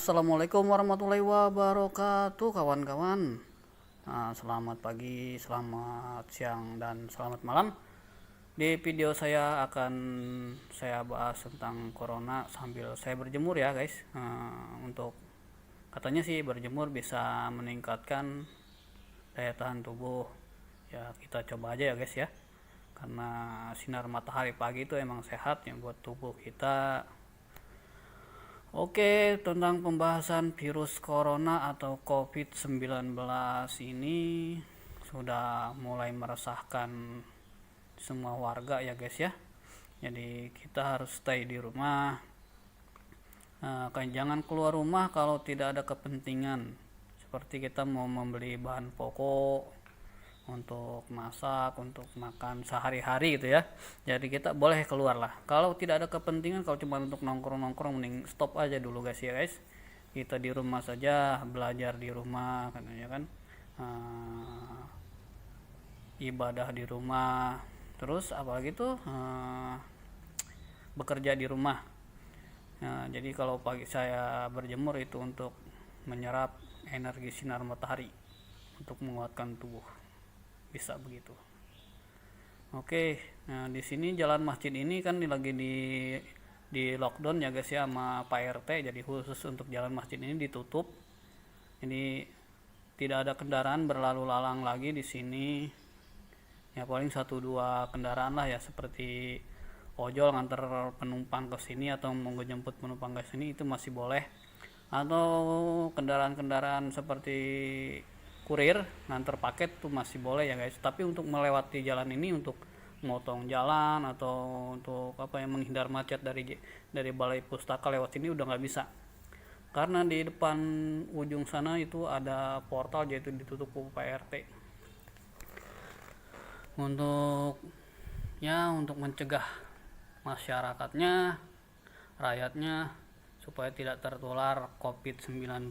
Assalamualaikum warahmatullahi wabarakatuh kawan-kawan. Selamat pagi, selamat siang, dan selamat malam. Di video saya akan saya bahas tentang corona sambil saya berjemur ya guys. Untuk katanya sih berjemur bisa meningkatkan daya tahan tubuh. Ya kita coba aja ya guys ya. Karena sinar matahari pagi itu emang sehat ya buat tubuh kita. Oke, tentang pembahasan virus corona atau COVID-19 ini sudah mulai meresahkan semua warga ya guys ya. Jadi kita harus stay di rumah. Jangan keluar rumah kalau tidak ada kepentingan. Seperti kita mau membeli bahan pokok untuk masak, untuk makan sehari-hari gitu ya. Jadi kita boleh keluar lah. Kalau tidak ada kepentingan, kalau cuma untuk nongkrong-nongkrong, mending stop aja dulu guys ya guys. Kita di rumah saja, belajar di rumah katanya kan. Ibadah di rumah. Terus apalagi tuh bekerja di rumah. Jadi kalau pagi saya berjemur itu untuk menyerap energi sinar matahari untuk menguatkan tubuh. Bisa begitu. Oke, nah di sini jalan masjid ini kan lagi di lockdown ya guys ya sama Pak RT, jadi khusus untuk jalan masjid ini ditutup. Jadi tidak ada kendaraan berlalu lalang lagi di sini. Ya paling 1-2 kendaraan lah ya, seperti ojol nganter penumpang ke sini atau mau jemput penumpang ke sini itu masih boleh. Atau kendaraan-kendaraan seperti kurir nganter paket tuh masih boleh ya guys. Tapi untuk melewati jalan ini untuk motong jalan atau untuk menghindar macet dari balai pustaka lewat sini udah nggak bisa, karena di depan ujung sana itu ada portal, yaitu ditutup Pak RT untuk mencegah masyarakatnya, rakyatnya supaya tidak tertular COVID-19.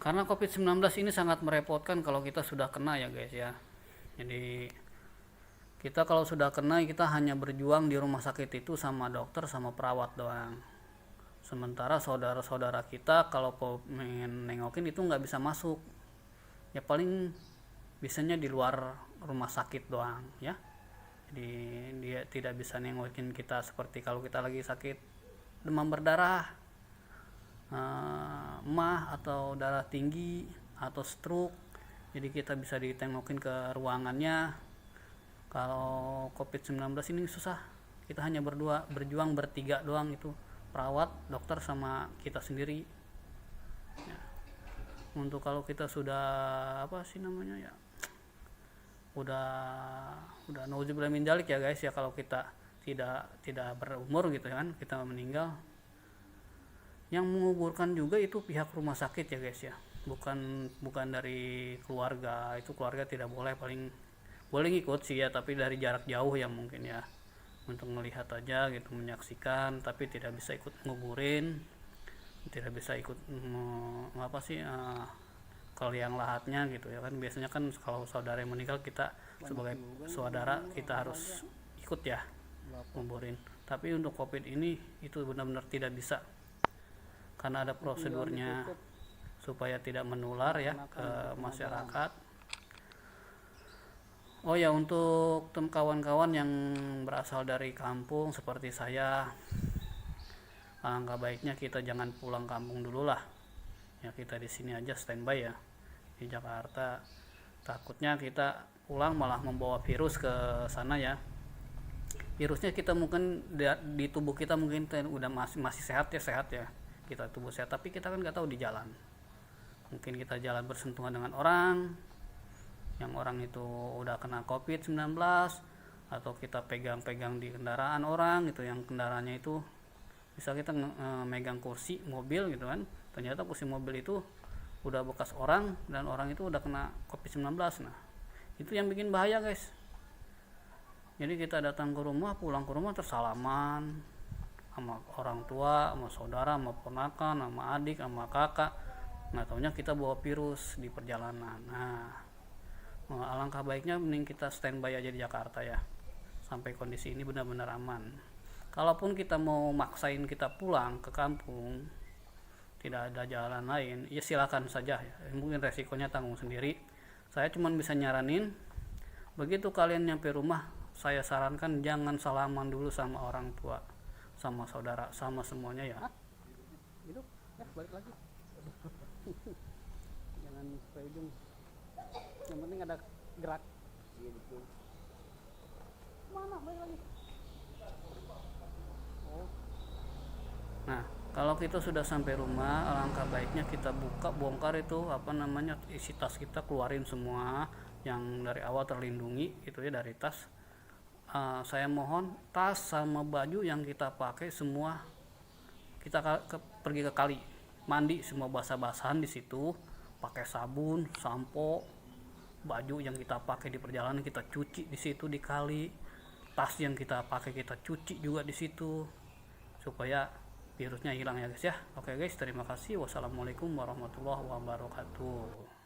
Karena COVID-19 ini sangat merepotkan kalau kita sudah kena ya guys ya. Jadi kita kalau sudah kena, kita hanya berjuang di rumah sakit itu sama dokter sama perawat doang. Sementara saudara-saudara kita kalau pengen nengokin itu nggak bisa masuk. Ya paling bisanya di luar rumah sakit doang ya. Jadi dia tidak bisa nengokin kita seperti kalau kita lagi sakit demam berdarah, emah atau darah tinggi atau stroke, jadi kita bisa ditengokin ke ruangannya. Kalau COVID-19 ini susah, kita hanya berjuang bertiga doang, itu perawat, dokter, sama kita sendiri ya. Untuk kalau kita sudah udah nauzubillah min dzalik ya guys ya, kalau kita tidak berumur gitu kan, kita meninggal, yang menguburkan juga itu pihak rumah sakit ya guys ya, bukan dari keluarga. Itu keluarga tidak boleh, paling boleh ngikut sih ya, tapi dari jarak jauh ya mungkin ya, untuk melihat aja gitu, menyaksikan, tapi tidak bisa ikut nguburin, tidak bisa ikut ke liang lahatnya gitu ya kan. Biasanya kan kalau saudara yang meninggal, kita sebagai saudara kita harus ikut ya nguburin. Tapi untuk COVID ini itu benar-benar tidak bisa, karena ada prosedurnya supaya tidak menular ya ke masyarakat. Oh ya, untuk kawan-kawan yang berasal dari kampung seperti saya, alangkah baiknya kita jangan pulang kampung dulu lah ya, kita di sini aja standby ya di Jakarta. Takutnya kita pulang malah membawa virus ke sana ya. Virusnya kita mungkin di tubuh kita mungkin udah masih sehat ya, kita tubuh sehat, tapi kita kan nggak tahu di jalan, mungkin kita jalan bersentuhan dengan orang yang orang itu udah kena COVID-19, atau kita pegang-pegang di kendaraan orang gitu, yang kendaraannya itu bisa kita megang kursi mobil gitu kan, ternyata kursi mobil itu udah bekas orang dan orang itu udah kena COVID-19. Nah itu yang bikin bahaya guys. Jadi kita datang ke rumah, pulang ke rumah tersalaman sama orang tua, sama saudara, sama ponakan, sama adik, sama kakak. Nah taunya kita bawa virus di perjalanan. Nah alangkah baiknya mending kita standby aja di Jakarta ya, sampai kondisi ini benar-benar aman. Kalaupun kita mau maksain kita pulang ke kampung, tidak ada jalan lain, ya silakan saja ya. Mungkin resikonya tanggung sendiri. Saya cuma bisa nyaranin, begitu kalian nyampe rumah, saya sarankan jangan salaman dulu sama orang tua, sama saudara, sama semuanya ya. Gitu ya, balik lagi. Jangan sampai ujung, yang penting ada gerak. Gitu. Mana balik lagi? Oh. Nah, kalau kita sudah sampai rumah, alangkah baiknya kita bongkar itu isi tas kita, keluarin semua yang dari awal terlindungi itu ya dari tas. Saya mohon tas sama baju yang kita pakai semua kita pergi ke kali, mandi semua basah-basahan di situ, pakai sabun, sampo, baju yang kita pakai di perjalanan kita cuci di situ di kali, tas yang kita pakai kita cuci juga di situ supaya virusnya hilang ya guys ya. Oke guys, terima kasih. Wassalamualaikum warahmatullahi wabarakatuh.